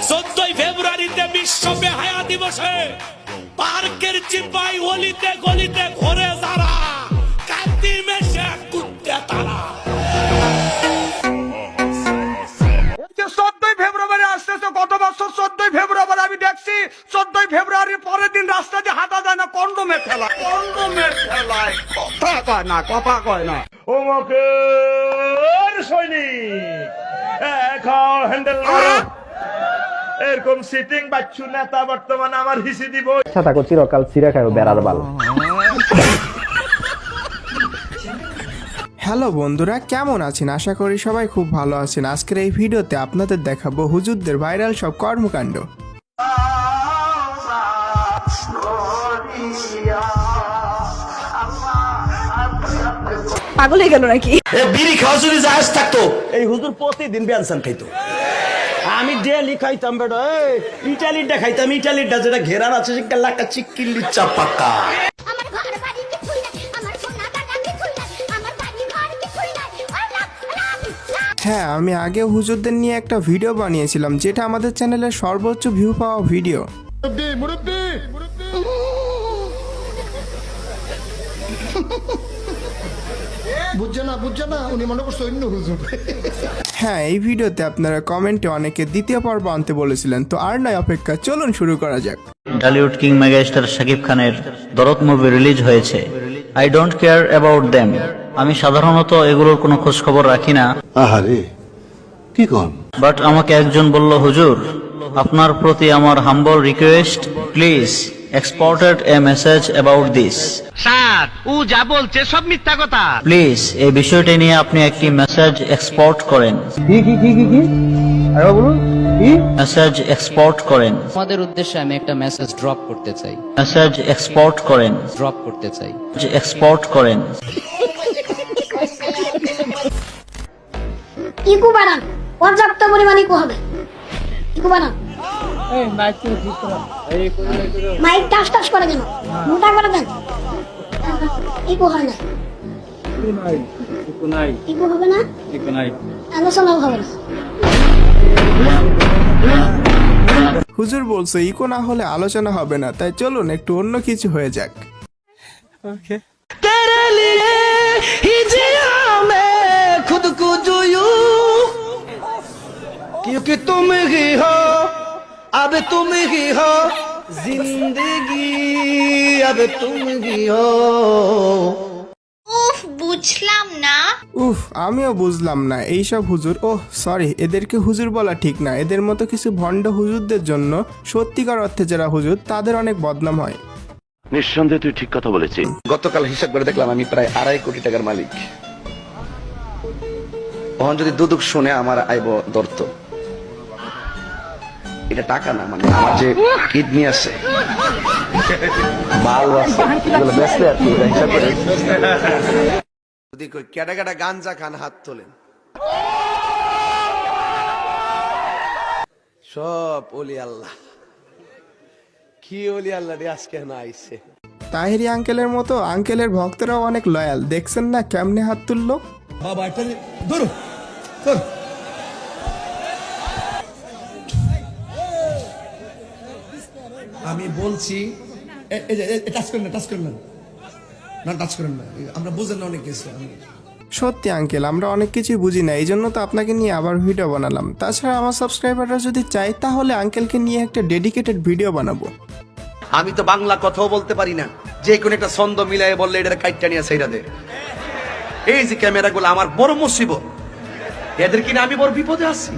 14ই ফেব্রুয়ারিতে বিশ্ব বেহায়া দিবসে পার্কের চিপাই অলিতে গলিতে ঘুরে যারা কান্দি মেশে কুত্তে তারা। 14ই ফেব্রুয়ারি আসতেছে, গত বছর 14ই ফেব্রুয়ারি আমি দেখছি 14ই ফেব্রুয়ারির পরের দিন রাস্তা দিয়ে হাঁটা যায় না, কন্ডোমের ঠেলায় কথা কয় না। ওমকের সৈনিক এখন হ্যান্ডেল করো। এরকম সিটিং বাচ্চু নেতা বর্তমানে আমার হিসি দিব। থাকো চিরকাল চিরা খাও বেড়ার বাল। হ্যালো বন্ধুরা, কেমন আছেন? আশা করি সবাই খুব ভালো আছেন। আজকের এই ভিডিওতে আপনাদের দেখাবো হুজুরদের ভাইরাল সব কর্মকাণ্ড। পাগল হয়ে গেল নাকি? বিড়ি খাওয়া যদি জাহাজ থাকতো এই হুজুর প্রতিদিন বেনসান খাইতো। আমি ডেলি খাইতাম বেটা, ইটালিটা খাইতাম, ইটালিটা যেটা ঘেরার আছে সেটা লাকা চিক্কিলি চাপাকা। হ্যাঁ, আমি আগে হুজুরদের নিয়ে একটা ভিডিও বানিয়েছিলাম, যেটা আমাদের চ্যানেলের সর্বোচ্চ ভিউ পাওয়া ভিডিও। বুঝছে না উনি মনে করছে অন্য হুজুর। হ্যাঁ, এই ভিডিওতে আপনারা কমেন্টে অনেকে দ্বিতীয় পর্ব আনতে বলেছিলেন, তো আর নয় অপেক্ষা, চলুন শুরু করা যাক। ঢালিউড কিং মেগাস্টার শাকিব খানের দরদ মুভি রিলিজ হয়েছে। I don't care about them. আমি সাধারণত এগুলোর কোনো খোঁজ খবর রাখি না। আহারে কি কোন? বাট আমাকে একজন বলল, হুজুর আপনার প্রতি আমার humble request, please exported a message about this. Sir ও যা বলছে সব মিথ্যা কথা। প্লিজ এই বিষয়টি নিয়ে আপনি একটি মেসেজ এক্সপোর্ট করেন। মেসেজ এক্সপোর্ট করেন। আমাদের উদ্দেশ্যে আমি একটা মেসেজ ড্রপ করতে চাই। মেসেজ এক্সপোর্ট করেন। ড্রপ করতে চাই। এক্সপোর্ট করেন। ইকু বানান, পর্যাপ্ত পরিমাণে ইকু হবে। ইকু বানান। মাইক টাস টাস করে কেন? মোটা করে দেন। ইকু হয় না। ইকু হবে না। আলোচনাও হবে না। হুজুর বলছে ইকো না হলে আলোচনা হবে না, তাই চলুন একটু অন্য কিছু হয়ে যাক। ওকে। खुद को जो यूं क्योंकि तुम ही हो, अब तुम ही हो जिंदगी, अब तुम ही हो। উফ, বুঝলাম না। উফ, আমিও বুঝলাম না এইসব হুজুর। ওহ সরি, এদেরকে হুজুর বলা ঠিক না। এদের মতো কিছু ভণ্ড হুজুরদের জন্য সত্যিকার অর্থে যারা হুজুর তাদের অনেক বদনাম হয়। নিঃসন্দেহে তুই ঠিক কথা বলেছিস। গতকাল হিসাব করে দেখলাম আমি প্রায় 2.5 কোটি টাকার মালিক। ওখান যদি দুদুক শুনে আমার আইব দর্ত, এটা টাকা না, মানে আমার যে কিডনি আছে, মাল আছে, এগুলো বেচলে আর কি, এটা হিসাব করে। যদি কই কেডা কেডা গাঞ্জা খান হাত তোলেন। সব ওলি আল্লাহ। কি ওলি আল্লাহ রে আজকে না আইছে। তাহিরি আঙ্কেলের মতো আঙ্কেলের ভক্তরাও অনেক লয়াল। দেখছেন না কেমনে হাত তুললো। বাবা এটা ধরো ধর। আমি বলছি টাচ করেন না, টাচ করেন না, না টাচ করেন না, আমরা বুঝেন না অনেক কিছু। সত্যি আঙ্কেল, আমরা অনেক কিছুই বুঝি না, এই জন্য তো আপনাকে নিয়ে আবার ভিডিও বানালাম। তাছাড়া আমার সাবস্ক্রাইবাররা যদি চায় তাহলে আঙ্কেলকে নিয়ে একটা ডেডিকেটেড ভিডিও বানাবো। আমি তো বাংলা কথাও বলতে পারি না, যে কোনো একটা ছন্দ মিলাই বললে এটা কাইটটা নিয়ে সেইটা দে। এই যে ক্যামেরাগুলো আমার বড় মুসিবত, এদের কিনা আমি বড় বিপদে আছি।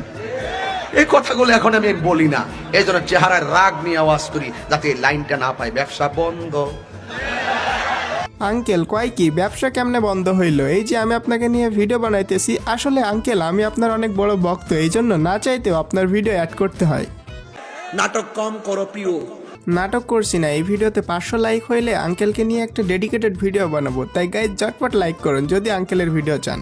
এই কথাগুলো এখন আমি বলি না, এই জন্য চেহারায় রাগ নিয়ে আওয়াজ করি, যাতে এই লাইনটা না পায়। ব্যবসা বন্ধ। আঙ্কেল কয় কি ব্যবসা কেমনে বন্ধ হইলো? এই যে আমি আপনাকে নিয়ে ভিডিও বানাইতেছি। আসলে আঙ্কেল আমি আপনার অনেক বড় ভক্ত, এই জন্য না চাইতেও আপনার ভিডিও অ্যাড করতে হয়। নাটক কম করো প্রিয়। নাটক করছি না, এই ভিডিওতে 500 লাইক হইলে আঙ্কেলকে নিয়ে একটা ডেডিকেটেড ভিডিও বানাবো। তাই গাইজ ঝটপট লাইক করুন যদি আঙ্কেলের ভিডিও চান।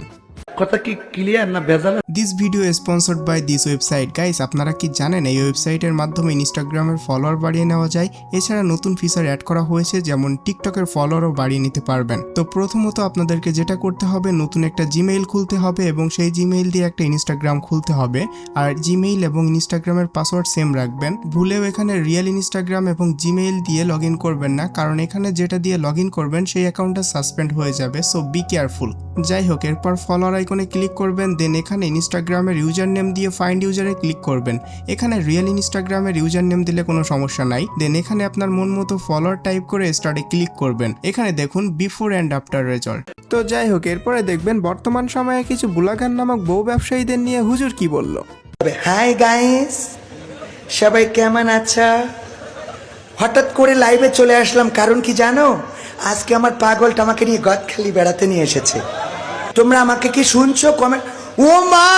কথা কি ক্লিয়ার না ভেজাল? This video sponsored by this website. Guys, আপনারা কি জানেন এই ওয়েবসাইটের মাধ্যমে ইনস্টাগ্রামের ফলোয়ার বাড়িয়ে নেওয়া যায়? এছাড়া নতুন ফিচার অ্যাড করা হয়েছে, যেমন টিকটকের ফলোয়ারও বাড়িয়ে নিতে পারবেন। তো প্রথমত আপনাদেরকে যেটা করতে হবে, নতুন একটা জিমেইল খুলতে হবে এবং সেই জিমেইল দিয়ে একটা ইনস্টাগ্রাম খুলতে হবে। আর জিমেইল এবং ইনস্টাগ্রামের পাসওয়ার্ড সেম রাখবেন। ভুলেও এখানে রিয়েল ইনস্টাগ্রাম এবং জিমেইল দিয়ে লগ ইন করবেন না, কারণ এখানে যেটা দিয়ে লগ ইন করবেন সেই অ্যাকাউন্টটা সাসপেন্ড হয়ে যাবে। So be careful. যাই হোক, এরপর ফলোয়ার আইকনে ক্লিক করবেন, দেন এখানে ইনস্টাগ্রামের ইউজার নেম দিয়ে ফাইন্ড ইউজারে ক্লিক করবেন। এখানে রিয়েল ইনস্টাগ্রামের ইউজার নেম দিলে কোনো সমস্যা নাই। দেন এখানে আপনার মন মতো ফলোয়ার টাইপ করে স্টার্টে ক্লিক করবেন। এখানে দেখুন বিফোর অ্যান্ড আফটার রেজাল্ট। তো যাই হোক, এরপরে দেখবেন বর্তমান সময়ে কিছু বুলাগান নামক বউ ব্যবসায়ীদের নিয়ে হুজুর কি বলল। হাই গাইস, সবাই কেমন আছো? হঠাৎ করে লাইভে চলে আসলাম, কারণ কি জানো? আজকে আমার পাগলটা আমাকে নিয়ে গদখালি বেড়াতে নিয়ে এসেছে। তোমরা আমাকে কি শুনছো? কমেন্ট। ও মা,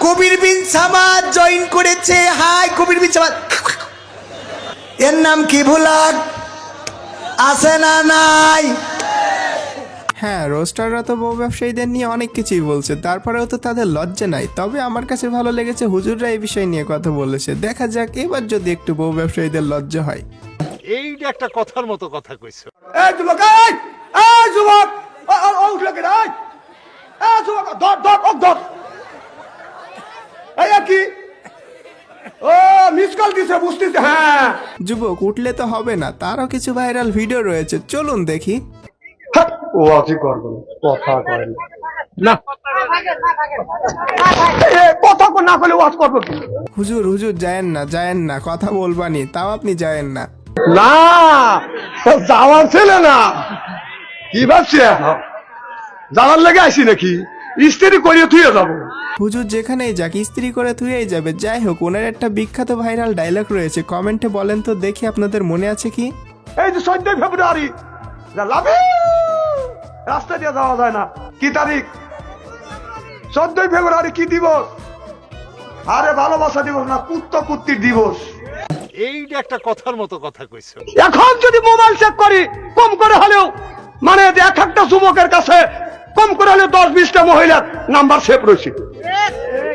কবির বিন সামাদ জয়েন করেছে। হাই কবির বিন সামাদ। এর নাম কি ভুলাগ? আছে না নাই? হ্যাঁ, রোস্টাররা তো বউ ব্যবসায়ীদের নিয়ে অনেক কিছুই বলছে, তারপরেও তো তাদের লজ্জা নাই। তবে আমার কাছে ভালো লেগেছে হুজুররা এই বিষয় নিয়ে কথা বলেছে। দেখা যাক এবার যদি একটু বউ ব্যবসায়ীদের লজ্জা হয়। এইটা একটা কথার মতো কথা কইছো। এই যুবক, এই যুবক, ও উঠলো কে? এই যুবক, ধর। এই কি? ও মিস কল দিছে, বুঝতেছে। হ্যাঁ, যুবক উঠলে তো হবে না, তারও কিছু ভাইরাল ভিডিও রয়েছে, চলুন দেখি। ও আজি করবে কথা কয় না, কথা না কইলে ওয়াজ করবো কি? হুজুর যায়েন না, কথা বলবানি, তাও আপনি যায়েন না। না, যাওয়ার ছিল না। কি ভাবছি এখন? যাওয়ার লেগে আসি নাকি? স্ত্রী করিয়ে থুয়ে যাবো। হুজুর যেখানেই যাক স্ত্রী করে থুয়েই যাবে। যাই হোক, ওনার একটা বিখ্যাত ভাইরাল ডায়লগ রয়েছে, কমেন্টে বলেন তো দেখি আপনাদের মনে আছে কি? এই যে 14 ফেব্রুয়ারি রাস্তা দিয়ে যাওয়া যায় না। কি তারিখ? 14 ফেব্রুয়ারি কি দিবস? আরে ভালোবাসা দিবস না, কুত্তির দিবস। এইটা একটা কথার মতো কথা কইছো। এখন যদি মোবাইল চেক করি, কম করে হলেও মানে এক একটা যুবকের কাছে কম করে হলেও 10-20টা মহিলার নাম্বার সেভ রয়েছে।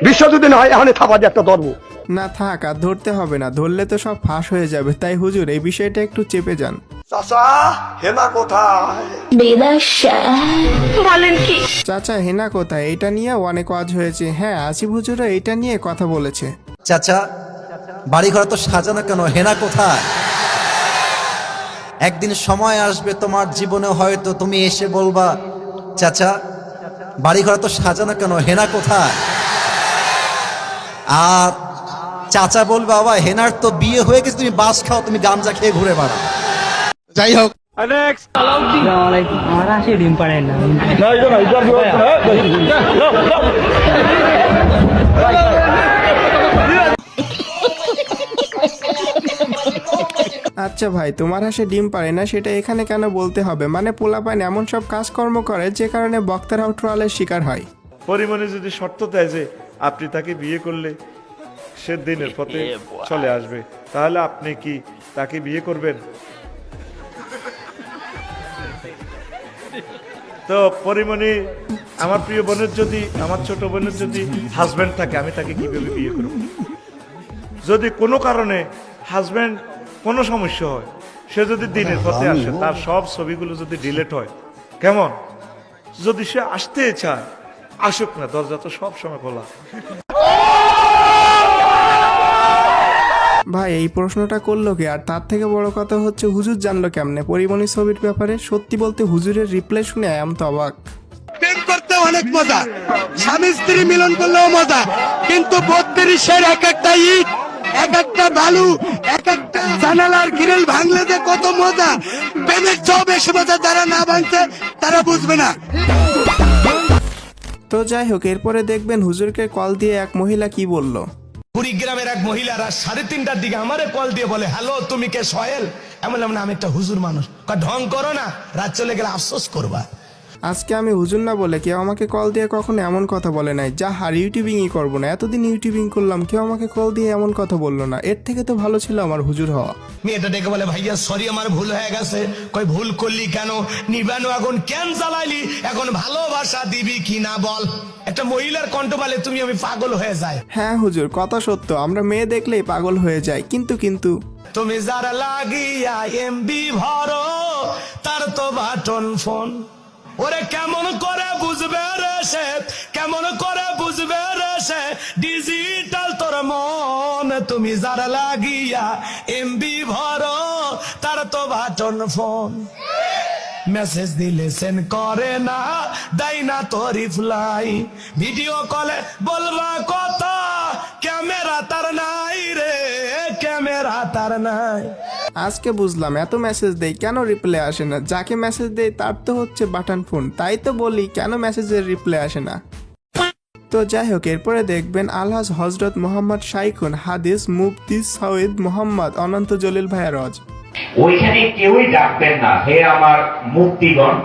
বিশ্ব যদি না হয়, এখন থাপা দিয়ে একটা ধরবো। না থাক, আর ধরতে হবে না, ধরলে তো সব ফাঁস হয়ে যাবে। তাই হুজুর এই বিষয়টা একটু চেপে যান। চাচা, হেনা কোথায়? বলেন কি? চাচা হেনা কোথায়, এটা নিয়ে অনেক ওয়াজ হয়েছে। হ্যাঁ, আসিফ হুজুরও এটা নিয়ে কথা বলেছে। চাচা, বাড়ি ঘর তো সাজানো কেন, হেনা কোথায়? একদিন সময় আসবে তোমার জীবনে, হয়তো তুমি এসে বলবা, চাচা বাড়ি ঘর তো সাজানো কেন, হেনা কোথায়? আর চাচা বলবে, বাবা হেনার তো বিয়ে হয়ে গেছে, তুমি বাস খাও, তুমি গাঞ্জা খেয়ে ঘুরে বেড়াও। যাই হোক, আমার আসে ডিম পারে না। আচ্ছা ভাই, তোমার হাসে ডিম পারে না সেটা এখানে কেন বলতে হবে? মানে পোলাপান এমন সব কাজকর্ম করে যে কারণে বক্তারাও ট্রলের শিকার হয়। পরিমণি যদি শর্ত দেয় যে আপনি তাকে বিয়ে করলে সে দিনের পথে চলে আসবে, তাহলে আপনি কি তাকে বিয়ে করবেন? তো পরিমণি, আমার প্রিয় বোনের যদি, আমার ছোট বোনের যদি হাজবেন্ড থাকে, আমি তাকে কিভাবে বিয়ে করব? যদি কোনো কারণে হাজবেন্ড কোনো সমস্যা হয়, সে যদি দিনের পথে আসে, তার সব ছবিগুলো যদি ডিলিট হয়, কেমন? যদি সে আসতে চায় আসুক না, দরজা তো সব সময় খোলা। ভাই এই প্রশ্নটা করলো কে? আর তার থেকে বড় কথা হচ্ছে হুজুর জানলো কেমনে পরিমণি ছবির ব্যাপারে? সত্যি বলতে হুজুরের রিপ্লাই শুনে আমি তো অবাক। প্রেম করতে অনেক মজা, স্বামী স্ত্রী মিলন করলেও মজা, কিন্তু 32-এর এক একটা ইট, এক একটা বালু, এক একটা জানালার গ্রিল ভাঙলে যে কত মজা, প্রেমের চেয়েও বেশি মজা যারা না ভাঙছে তারা বুঝবে না। তো যাই হোক, এরপরে দেখবেন হুজুরকে কল দিয়ে এক মহিলা কি বলল। কুড়িগ্রামের এক মহিলা রাত 3:30টার দিকে আমারে কল দিয়ে বলে, হ্যালো তুমি কে সোহেল? আমি বললাম না, আমি একটা হুজুর মানুষ। ঢং করো না, রাত চলে গেলে আফসোস করবা। আজকে আমি হুজুর না বলে কেউ আমাকে কল দিয়ে কখনো এমন কথা বলে নাই, যা আর ইউটিউবিংই করবো না। এতদিন ইউটিউবিং করলাম, কেউ আমাকে কল দিয়ে এমন কথা বললো না। এর থেকে তো ভালো ছিল আমার হুজুর হওয়া। মেয়েটা ডেকে বলে ভাইয়া সরি আমার ভুল হয়ে গেছে। কই ভুল করলি কেন? নিবানো আগুন কেন জ্বালাইলি? এখন ভালোবাসা দিবি কি না বল? একটা মহিলার কণ্ঠ বলে তুমি আমি পাগল হয়ে যায়। হ্যাঁ হুজুর, কথা সত্য, আমরা মেয়ে দেখলেই পাগল হয়ে যাই। কিন্তু তুমি যারা লাগিয়া এমবি ভরো তার তো বাটন ফোন। ওরে কেমন করে বুঝবে রে সে, কেমন করে বুঝবে রে সে ডিজিটাল তোর মন। তুমি যারা লাগিয়া এমবি ভরো তার তো বাটন ফোন। মেসেজ দিলে সেন্ড করে না, দেয় না তো রিপ্লাই। ভিডিও কলে বলবা কথা, ক্যামেরা তার নাই রে, ক্যামেরা তার নাই। আজকে বুঝলাম এত মেসেজ দেই কেন রিপ্লাই আসে না। যাকে মেসেজ দেই তার তো হচ্ছে বাটন ফোন, তাই তো বলি কেন মেসেজের রিপ্লাই আসে না। তো যাই হোক, এরপরে দেখবেন আলহাজ হজরত মোহাম্মদ শাইখুন হাদিস মুফতি সৈয়দ মোহাম্মদ অনন্ত জলিল ভাইয়া রজ। ওইখানে কেউই ডাকবেন না, হে আমার মুক্তিগণ,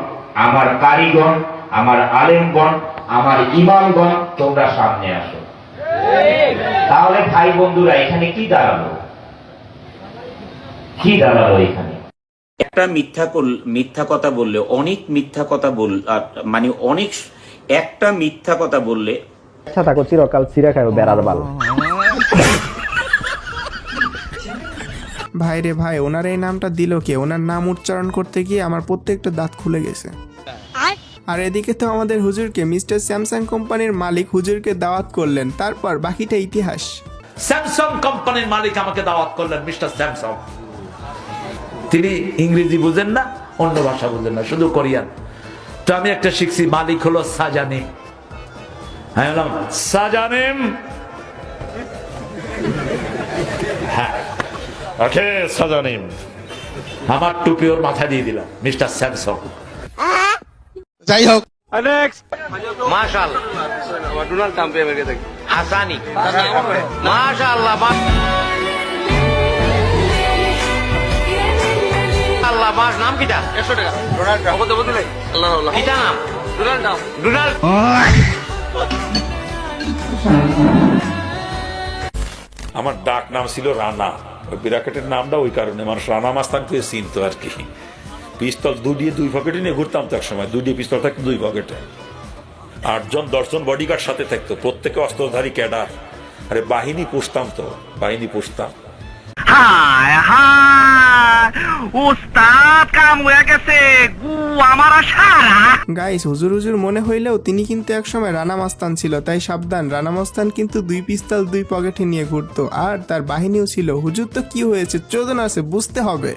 আমার কারিগণ, আমার আলেমগণ, আমার ইমামগণ, তোমরা সামনে আসো। তাহলে ভাই বন্ধুরা এখানে কি দাঁড়ালো? কি দাঁড়ালো এখানে? একটা মিথ্যা কথা বললে অনেক মিথ্যা কথা মানে অনেক একটা মিথ্যা কথা বললে আচ্ছা থাকো চিরকাল চিরা খাইও বেড়ার বাল। ভাই রে ভাই, ওনার এই নামটা দিল কে? ওনার নাম উচ্চারণ করতে গিয়ে আমার প্রত্যেকটা দাঁত খুলে গেছে। আর এদিকে তো আমাদের হুজুরকে মিস্টার স্যামসাং কোম্পানির মালিক হুজুরকে দাওয়াত করলেন, তারপর বাকিটা ইতিহাস। স্যামসাং কোম্পানির মালিক আমাকে দাওয়াত করলেন, মিস্টার স্যামসাং। তিনি ইংরেজি বুঝেন না, অন্য ভাষা বুঝেন না, শুধু কোরিয়ান। তো আমি একটা শিখছি, মালিক হলো সাজানিম। আমি বললাম সাজানিম, হ্যাঁ ওকে সাজানিম। আমার টুপি ওর মাথা দিয়ে দিলাম, মিস্টার স্যামসাং। যাই হোক, মাশাআল্লাহ ডোনাল্ড ট্রাম্প আমেরিকা থেকে হাসানি মাশাআল্লাহ আল্লাহ বাস নাম কিটা 100 টাকা ডোনাল্ড ট্রাম্প কত বদলে আল্লাহ আল্লাহ কিটা নাম ডোনাল্ড ট্রাম্প ডোনাল্ড। আমার ডাক নাম ছিল রানা, ওই বিরাকেটের নামটা ওই কারণে মানুষ রানা মাস্তানকে চিনতো আর কি। পিস্তল দুই পকেটে নিয়ে ঘুরতাম তো এক সময়, 2 পিস্তল থাকতো 2 পকেটে। 8-10 জন বডিগার্ড সাথে থাকতো, প্রত্যেকে অস্ত্রধারী ক্যাডার। আরে বাহিনী পুষতাম তো, বাহিনী পুষতাম। হায় হায় উস্তাদ কাম হয়ে গেছে গু আমার সারা। গাইস, হুজুর মনে হইলেও তিনি কিন্তু একসময় রানা মাস্তান ছিল, তাই সাবধান। রানা মাস্তান কিন্তু 2 পিস্তল 2 পকেটে নিয়ে ঘুরতো, আর তার বাহিনীও ছিল। হুজুর তো কি হয়েছে, চোদন আছে, বুঝতে হবে।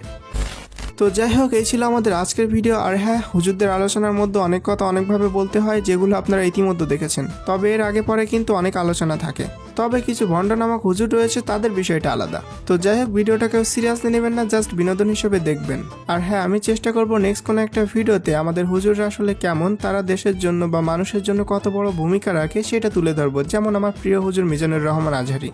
তো যাই হোক, এই ছিল আমাদের আজকের ভিডিও। আর হ্যাঁ, হুজুরদের আলোচনার মধ্যে অনেক কথা অনেকভাবে বলতে হয়, যেগুলো আপনারা ইতিমধ্যে দেখেছেন। তবে এর আগে পরে কিন্তু অনেক আলোচনা থাকে। তবে কিছু ভণ্ড নামক হুজুর রয়েছে, তাদের বিষয়টা আলাদা। তো যাই হোক, ভিডিওটা কেউ সিরিয়াসলি নেবেন না, জাস্ট বিনোদন হিসেবে দেখবেন। আর হ্যাঁ, আমি চেষ্টা করব নেক্সট কোনো একটা ভিডিওতে আমাদের হুজুররা আসলে কেমন, তারা দেশের জন্য বা মানুষের জন্য কত বড় ভূমিকা রাখে সেটা তুলে ধরবো, যেমন আমার প্রিয় হুজুর মিজানুর রহমান আজহারি।